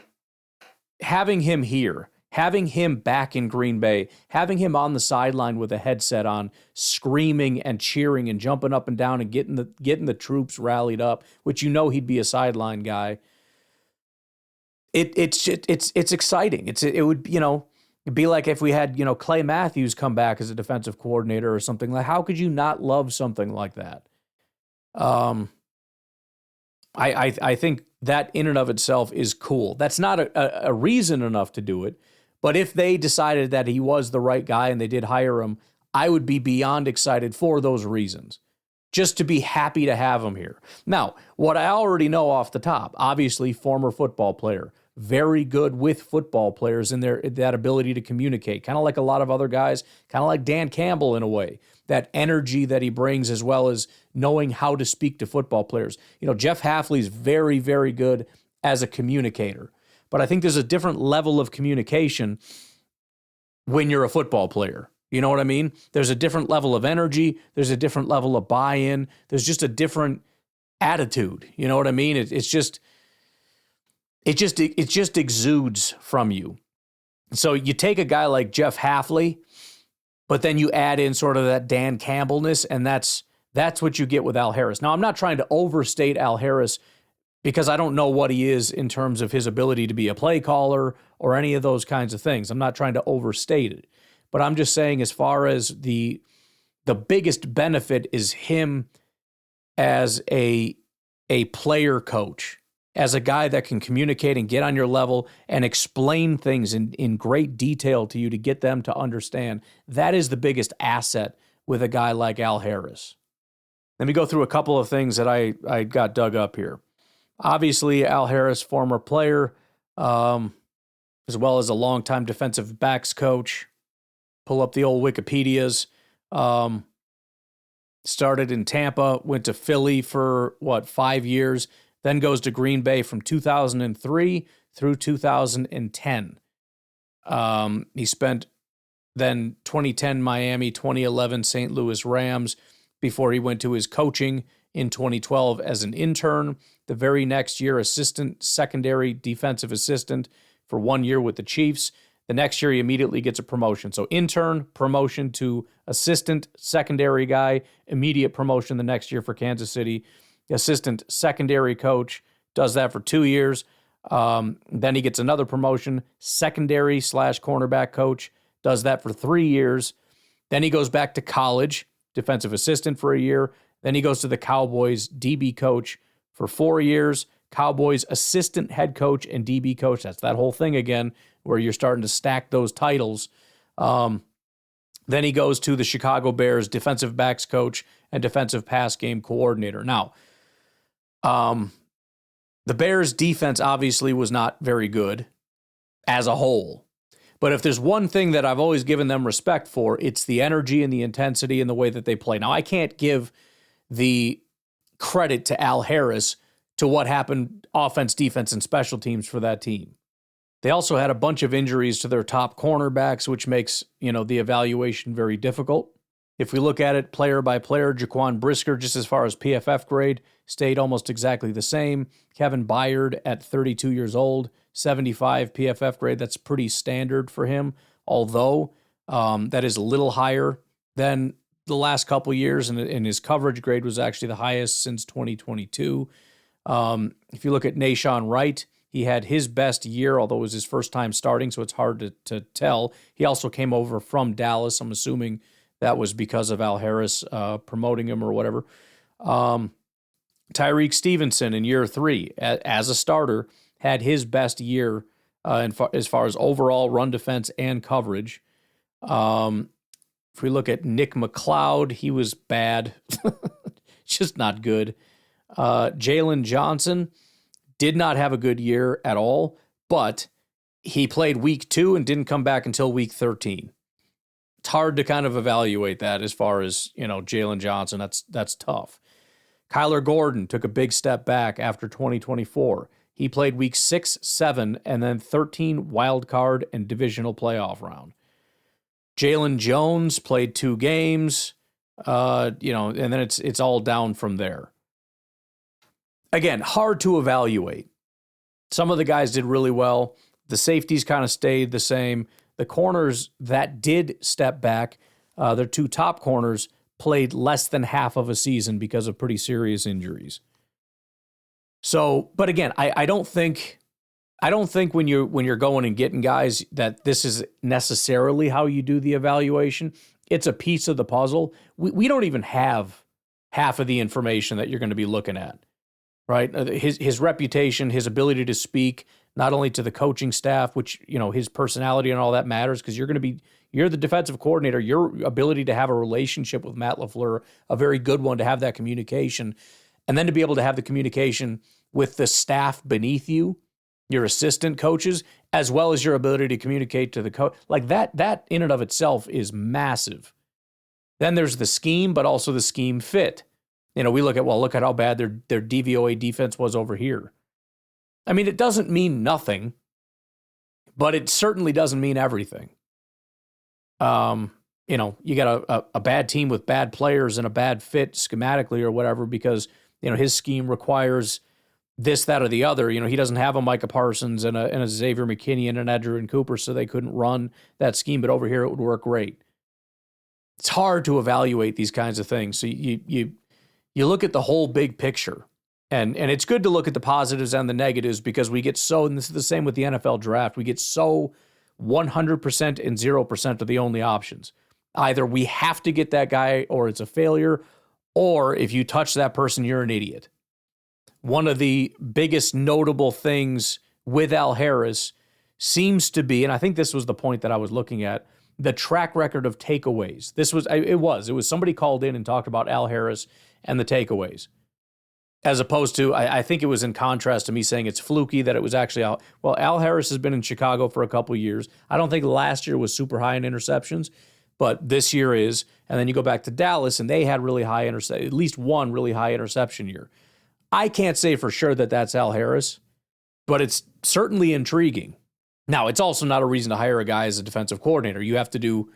having him here, having him back in Green Bay, having him on the sideline with a headset on, screaming and cheering and jumping up and down and getting the troops rallied up, which he'd be a sideline guy. It's exciting. It would it'd be like if we had Clay Matthews come back as a defensive coordinator or something. Like, how could you not love something like that? I think that in and of itself is cool. That's not a reason enough to do it. But if they decided that he was the right guy and they did hire him, I would be beyond excited for those reasons, just to be happy to have him here. Now, what I already know off the top, obviously former football player, very good with football players in that ability to communicate, kind of like a lot of other guys, kind of like Dan Campbell in a way, that energy that he brings as well as knowing how to speak to football players. Jeff Hafley's very, very good as a communicator. But I think there's a different level of communication when you're a football player. You know what I mean? There's a different level of energy. There's a different level of buy-in. There's just a different attitude. You know what I mean? It just exudes from you. So you take a guy like Jeff Hafley, but then you add in sort of that Dan Campbellness, and that's what you get with Al Harris. Now, I'm not trying to overstate Al Harris because I don't know what he is in terms of his ability to be a play caller or any of those kinds of things. I'm not trying to overstate it. But I'm just saying as far as the the biggest benefit is him as a player coach, as a guy that can communicate and get on your level and explain things in great detail to you to get them to understand. That is the biggest asset with a guy like Al Harris. Let me go through a couple of things that I got dug up here. Obviously, Al Harris, former player, as well as a longtime defensive backs coach. Pull up the old Wikipedias. Started in Tampa, went to Philly for, 5 years, then goes to Green Bay from 2003 through 2010. He spent then 2010 Miami, 2011 St. Louis Rams, before he went to his coaching in 2012 as an intern. The very next year, assistant secondary defensive assistant for 1 year with the Chiefs. The next year, he immediately gets a promotion. So intern, promotion to assistant secondary guy, immediate promotion the next year for Kansas City. Assistant secondary coach, does that for 2 years. Then he gets another promotion, secondary / cornerback coach, does that for 3 years. Then he goes back to college, defensive assistant for a year. Then he goes to the Cowboys, DB coach for 4 years. Cowboys assistant head coach and DB coach. That's that whole thing again, where you're starting to stack those titles. Then he goes to the Chicago Bears, defensive backs coach and defensive pass game coordinator. Now, the Bears defense obviously was not very good as a whole. But if there's one thing that I've always given them respect for, it's the energy and the intensity and the way that they play. Now, I can't give the credit to Al Harris to what happened offense, defense, and special teams for that team. They also had a bunch of injuries to their top cornerbacks, which makes, the evaluation very difficult. If we look at it player by player, Jaquan Brisker, just as far as PFF grade, stayed almost exactly the same. Kevin Byard at 32 years old, 75 PFF grade. That's pretty standard for him, although that is a little higher than the last couple years, and his coverage grade was actually the highest since 2022. If you look at Nashawn Wright, he had his best year, although it was his first time starting, so it's hard to tell. He also came over from Dallas. I'm assuming that was because of Al Harris promoting him or whatever. Tyreek Stevenson in year 3 as a starter had his best year as far as overall run defense and coverage. If we look at Nick McLeod, he was bad, just not good. Jalen Johnson did not have a good year at all, but he played week 2 and didn't come back until week 13. It's hard to kind of evaluate that as far as, Jalen Johnson. That's tough. Kyler Gordon took a big step back after 2024. He played week 6, 7, and then 13 wild card and divisional playoff round. Jalen Jones played 2 games, and then it's all down from there. Again, hard to evaluate. Some of the guys did really well. The safeties kind of stayed the same. The corners that did step back, their 2 top corners, played less than half of a season because of pretty serious injuries. So, but again, I don't think when you're going and getting guys that this is necessarily how you do the evaluation. It's a piece of the puzzle. We don't even have half of the information that you're going to be looking at, right? His reputation, his ability to speak, not only to the coaching staff, which, his personality and all that matters, because you're the defensive coordinator. Your ability to have a relationship with Matt LaFleur, a very good one, to have that communication, and then to be able to have the communication with the staff beneath you, your assistant coaches, as well as your ability to communicate to the coach. Like that in and of itself is massive. Then there's the scheme, but also the scheme fit. We look at how bad their DVOA defense was over here. I mean, it doesn't mean nothing, but it certainly doesn't mean everything. You got a bad team with bad players and a bad fit schematically or whatever because, his scheme requires this, that, or the other. He doesn't have a Micah Parsons and a Xavier McKinney and an Edgerrin Cooper, so they couldn't run that scheme, but over here it would work great. It's hard to evaluate these kinds of things. So you look at the whole big picture. And it's good to look at the positives and the negatives because we get so, and this is the same with the NFL draft, we get so 100% and 0% are the only options. Either we have to get that guy or it's a failure, or if you touch that person, you're an idiot. One of the biggest notable things with Al Harris seems to be, and I think this was the point that I was looking at, the track record of takeaways. It was somebody called in and talked about Al Harris and the takeaways, as opposed to, I think it was in contrast to me saying it's fluky that it was actually Al. Well, Al Harris has been in Chicago for a couple of years. I don't think last year was super high in interceptions, but this year is. And then you go back to Dallas, and they had really high at least one really high interception year. I can't say for sure that that's Al Harris, but it's certainly intriguing. Now, it's also not a reason to hire a guy as a defensive coordinator. You have to do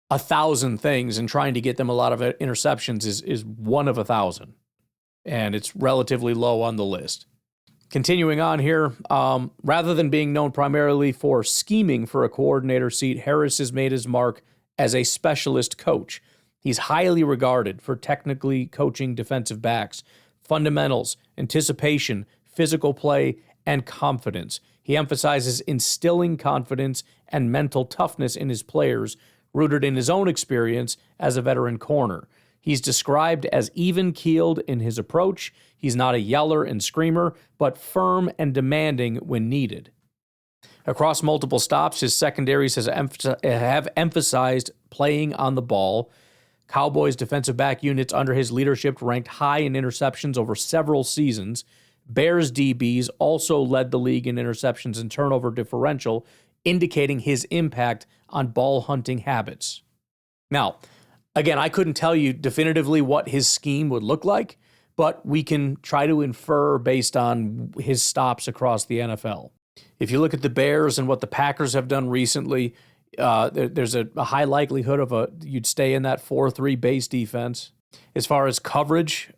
1,000 things, and trying to get them a lot of interceptions is one of 1,000, and it's relatively low on the list. Continuing on here, rather than being known primarily for scheming for a coordinator seat, Harris has made his mark as a specialist coach. He's highly regarded for technically coaching defensive backs, fundamentals, anticipation, physical play, and confidence. He emphasizes instilling confidence and mental toughness in his players, rooted in his own experience as a veteran corner. He's described as even-keeled in his approach. He's not a yeller and screamer, but firm and demanding when needed. Across multiple stops, his secondaries have emphasized playing on the ball. Cowboys defensive back units under his leadership ranked high in interceptions over several seasons. Bears DBs also led the league in interceptions and turnover differential, indicating his impact on ball hunting habits. Now, again, I couldn't tell you definitively what his scheme would look like, but we can try to infer based on his stops across the NFL. If you look at the Bears and what the Packers have done recently, there's a high likelihood of you'd stay in that 4-3 base defense. As far as coverage,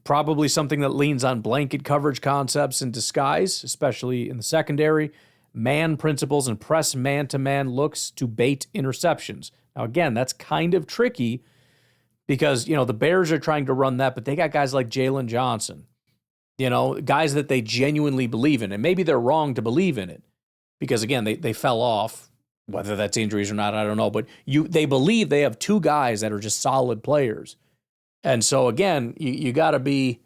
probably something that leans on blanket coverage concepts in disguise, especially in the secondary, man principles, and press man-to-man looks to bait interceptions. Now, again, that's kind of tricky because, the Bears are trying to run that, but they got guys like Jalen Johnson, guys that they genuinely believe in. And maybe they're wrong to believe in it because, again, they fell off. Whether that's injuries or not, I don't know. But they believe they have two guys that are just solid players. And so again, you got to be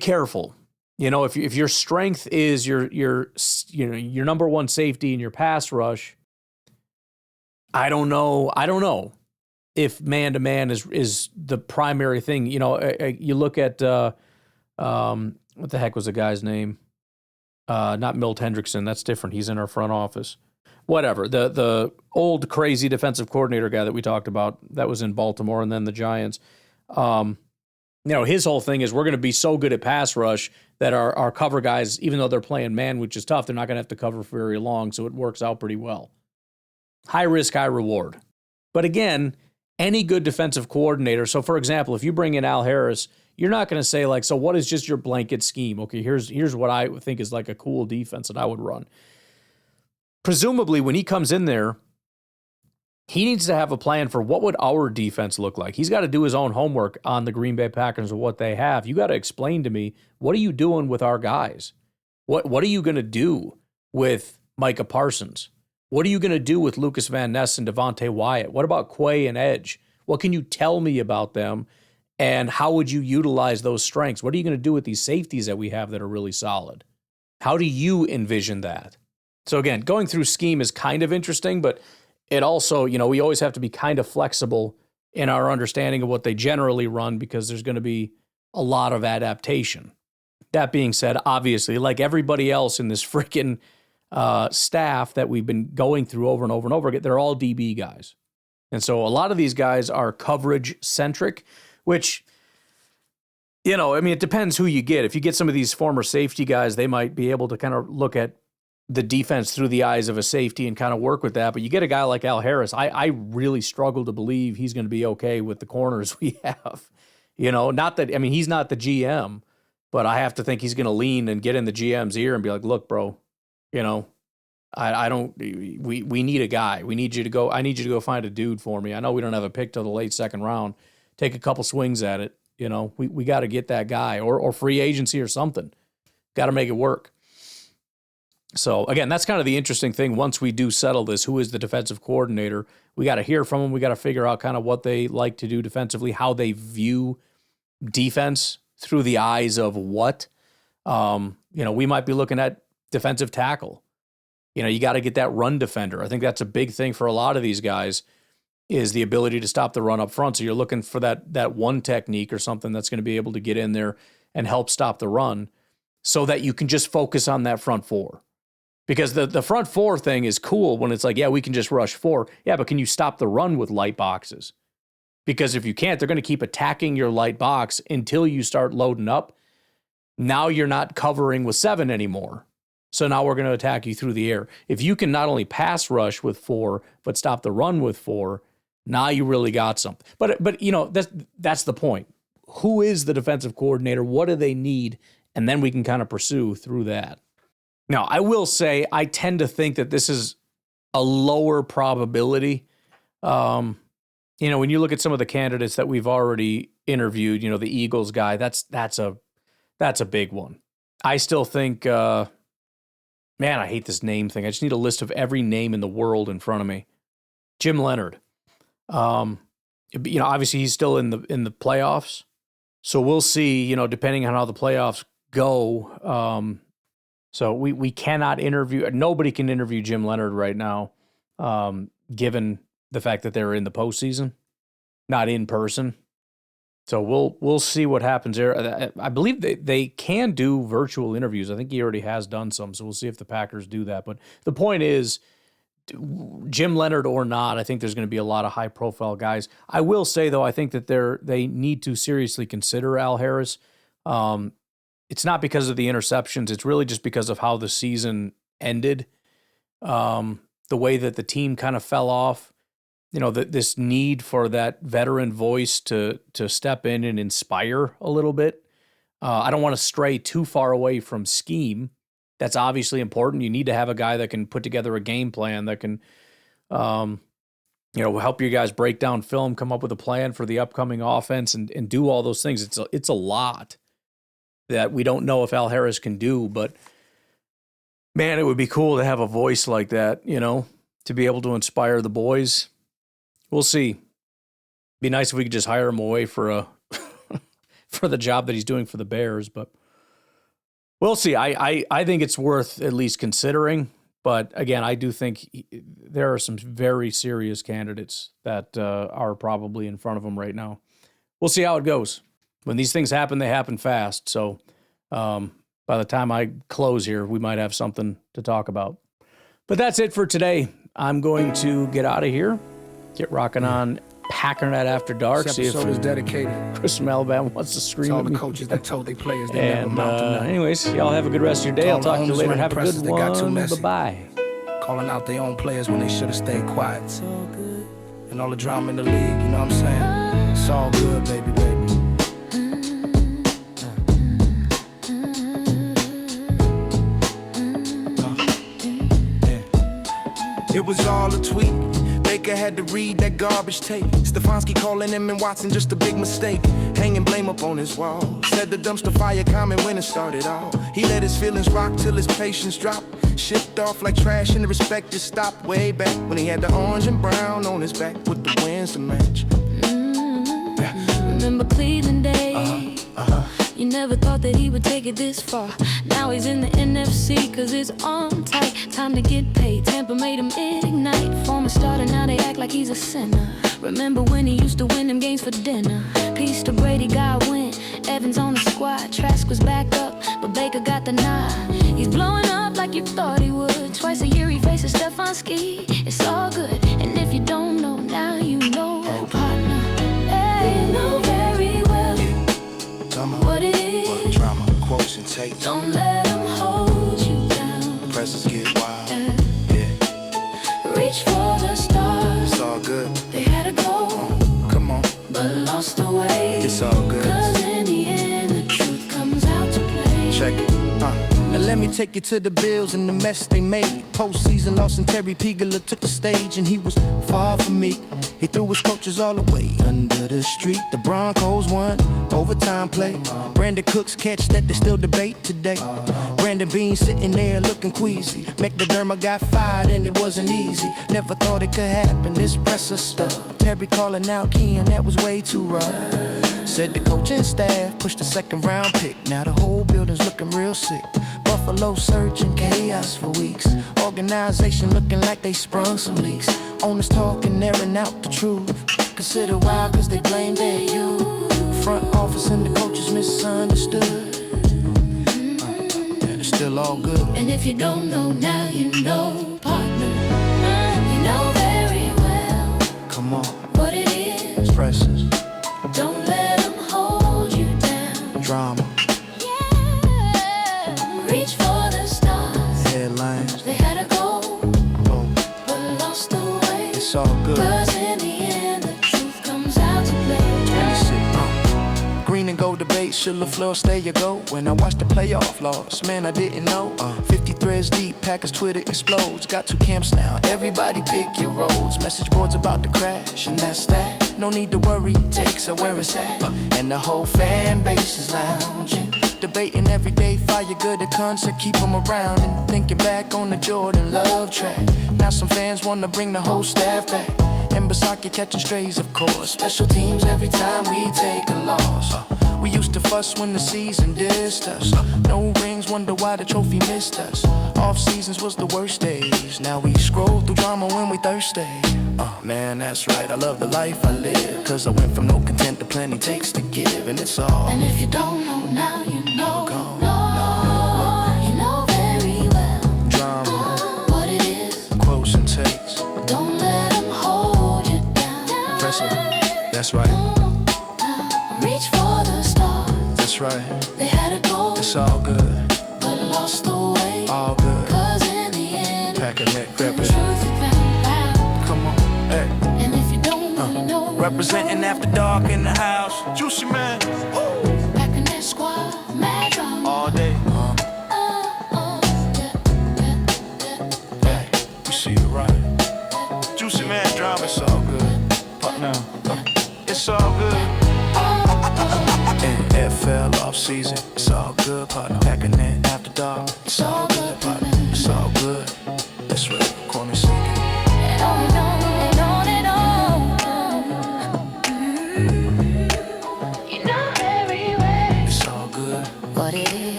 careful. If your strength is your number one safety in your pass rush, I don't know if man to man is the primary thing. You look at what the heck was the guy's name? Not Milt Hendrickson. That's different. He's in our front office. Whatever, the old crazy defensive coordinator guy that we talked about that was in Baltimore and then the Giants, his whole thing is we're going to be so good at pass rush that our cover guys, even though they're playing man, which is tough, they're not going to have to cover for very long, so it works out pretty well. High risk, high reward. But again, any good defensive coordinator, so for example, if you bring in Al Harris, you're not going to say so what is just your blanket scheme? Okay, here's what I think is like a cool defense that I would run. Presumably, when he comes in there, he needs to have a plan for what would our defense look like. He's got to do his own homework on the Green Bay Packers and what they have. You got to explain to me, what are you doing with our guys? What are you going to do with Micah Parsons? What are you going to do with Lucas Van Ness and Devontae Wyatt? What about Quay and Edge? What can you tell me about them? And how would you utilize those strengths? What are you going to do with these safeties that we have that are really solid? How do you envision that? So again, going through scheme is kind of interesting, but it also, we always have to be kind of flexible in our understanding of what they generally run because there's going to be a lot of adaptation. That being said, obviously, like everybody else in this freaking staff that we've been going through over and over and over again, they're all DB guys. And so a lot of these guys are coverage-centric, which, it depends who you get. If you get some of these former safety guys, they might be able to kind of look at the defense through the eyes of a safety and kind of work with that. But you get a guy like Al Harris, I really struggle to believe he's going to be okay with the corners we have. Not that, he's not the GM, but I have to think he's going to lean and get in the GM's ear and be like, look, bro, we need a guy. I need you to go find a dude for me. I know we don't have a pick till the late second round. Take a couple swings at it. We got to get that guy or free agency or something. Got to make it work. So, again, that's kind of the interesting thing. Once we do settle this, who is the defensive coordinator? We got to hear from them. We got to figure out kind of what they like to do defensively, how they view defense through the eyes of what. We might be looking at defensive tackle. You got to get that run defender. I think that's a big thing for a lot of these guys is the ability to stop the run up front. So you're looking for that one technique or something that's going to be able to get in there and help stop the run so that you can just focus on that front four. Because the front four thing is cool when it's like, yeah, we can just rush four. Yeah, but can you stop the run with light boxes? Because if you can't, they're going to keep attacking your light box until you start loading up. Now you're not covering with 7 anymore. So now we're going to attack you through the air. If you can not only pass rush with 4, but stop the run with 4, now you really got something. But that's the point. Who is the defensive coordinator? What do they need? And then we can kind of pursue through that. Now, I will say I tend to think that this is a lower probability. When you look at some of the candidates that we've already interviewed, the Eagles guy, that's a big one. I still think, man, I hate this name thing. I just need a list of every name in the world in front of me. Jim Leonhard. Obviously he's still in the playoffs. So we'll see, depending on how the playoffs go. So we cannot interview, nobody can interview Jim Leonhard right now, given the fact that they're in the postseason, not in person. So we'll see what happens there. I believe they can do virtual interviews. I think he already has done some, so we'll see if the Packers do that. But the point is, Jim Leonhard or not, I think there's going to be a lot of high-profile guys. I will say, though, I think that they need to seriously consider Al Harris. It's not because of the interceptions. It's really just because of how the season ended, the way that the team kind of fell off. This need for that veteran voice to step in and inspire a little bit. I don't want to stray too far away from scheme. That's obviously important. You need to have a guy that can put together a game plan, that can, help you guys break down film, come up with a plan for the upcoming offense, and do all those things. It's a lot that we don't know if Al Harris can do, but man, it would be cool to have a voice like that, to be able to inspire the boys. We'll see. Be nice if we could just hire him away for for the job that he's doing for the Bears, but we'll see. I think it's worth at least considering, but again, I do think there are some very serious candidates that are probably in front of him right now. We'll see how it goes. When these things happen, they happen fast. So by the time I close here, we might have something to talk about. But that's it for today. I'm going to get out of here, get rocking on Packernet After Dark. This see if episode is dedicated Chris from Alabama wants to scream to all at the me. coaches that told their players they never And amount to nothing. anyways, y'all have a good rest of your day. I'll talk to you Owners later. running Have a presses good that got too one. messy. Bye-bye. Calling out their own players when they should have stayed quiet. And all the drama in the league, you know what I'm saying? It's all good, baby. It was all a tweet. Baker had to read that garbage tape. Stefanski calling him and Watson just a big mistake. Hanging blame up on his wall. Said the dumpster fire comment when it started all. He let his feelings rock till his patience dropped. Shipped off like trash and the respect just stopped way back when he had the orange and brown on his back with the wins to match. Remember Cleveland days? You never thought that he would take it this far. Now he's in the NFC cause it's on tight. Time to get paid, Tampa made him ignite. Former starter, now they act like he's a sinner. Remember when he used to win them games for dinner. Peace to Brady, God win. Evans on the squad, Trask was back up, but Baker got the nod. He's blowing up like you thought he would. Twice a year he faces Stefanski. It's all good, and if you don't know, now you know, partner. Hey, you know very well what it is. Drama, quotes and tapes. Don't let him hold you down. Presses get wild. Reach for the stars. It's all good. They had a goal, Come on. but lost the way. It's all good. Cause in the end, the truth comes out to play. Check it. Now let me take you to the Bills and the mess they made. Postseason loss and Terry Pegula took the stage and he was far from me. He threw his coaches all the way under the street. The Broncos won overtime play. Brandon Cooks catch that they still debate today. Brandon Brandon Bean sitting there looking queasy. McDermott got fired and it wasn't easy. Never thought it could happen, this presser stuff. Terry calling out Keon, that was way too rough. Said the coaching staff pushed the second round pick. Now the whole building's looking real sick. Buffalo searching chaos for weeks. Organization looking like they sprung some leaks. Owners talking, airing out the truth. Consider wild cause they blame their youth. Front office and the coaches misunderstood. And it's still all good. And if you don't know now, you know, partner. You know very well. Come on. What it is. Precious. Don't let them hold you down. Drama. Yeah. Reach for the stars. Headlines. They had a goal, Oh, but lost the way. it's all good. Cause in the end, the truth comes out to play. Green and gold debate, should LaFleur stay or go? When I watched the playoff loss, man, I didn't know. 50 threads deep, Packers Twitter explodes. Got two camps now, everybody pick your roads. Message boards about to crash, and that's that. No need to worry, takes are where it's at. And the whole fan base is lounging. Debating every day, fire good at concert, keep them around. And thinking back on the Jordan Love track. Now some fans wanna bring the whole staff back. And Basaki catching strays, of course. Special teams every time we take a loss. We used to fuss when the season dissed us. No rings, wonder why the trophy missed us. Off seasons was the worst days. Now we scroll through drama when we thirsty. Man, that's right, I love the life I live. Cause I went from no content to plenty takes to give. And it's all. And if you don't know now, you know. You know very well. Drama, What it is. quotes and takes. Don't let them hold you down. Pressure, that's right, Reach for the stars. that's right. They had a goal, It's all good, but lost the way. all good. Cause in the end, Pack a neck, the grab it. truth found out. Come on, hey. And if you don't know, you know. Representing after dark in the house. Juicy man, Packing that squad, mad drama. all day. Hey, you see it right. Juicy man drama, it's all good. But now, it's all good. NFL off season, it's all good. Partner packing that after dark, it's all good.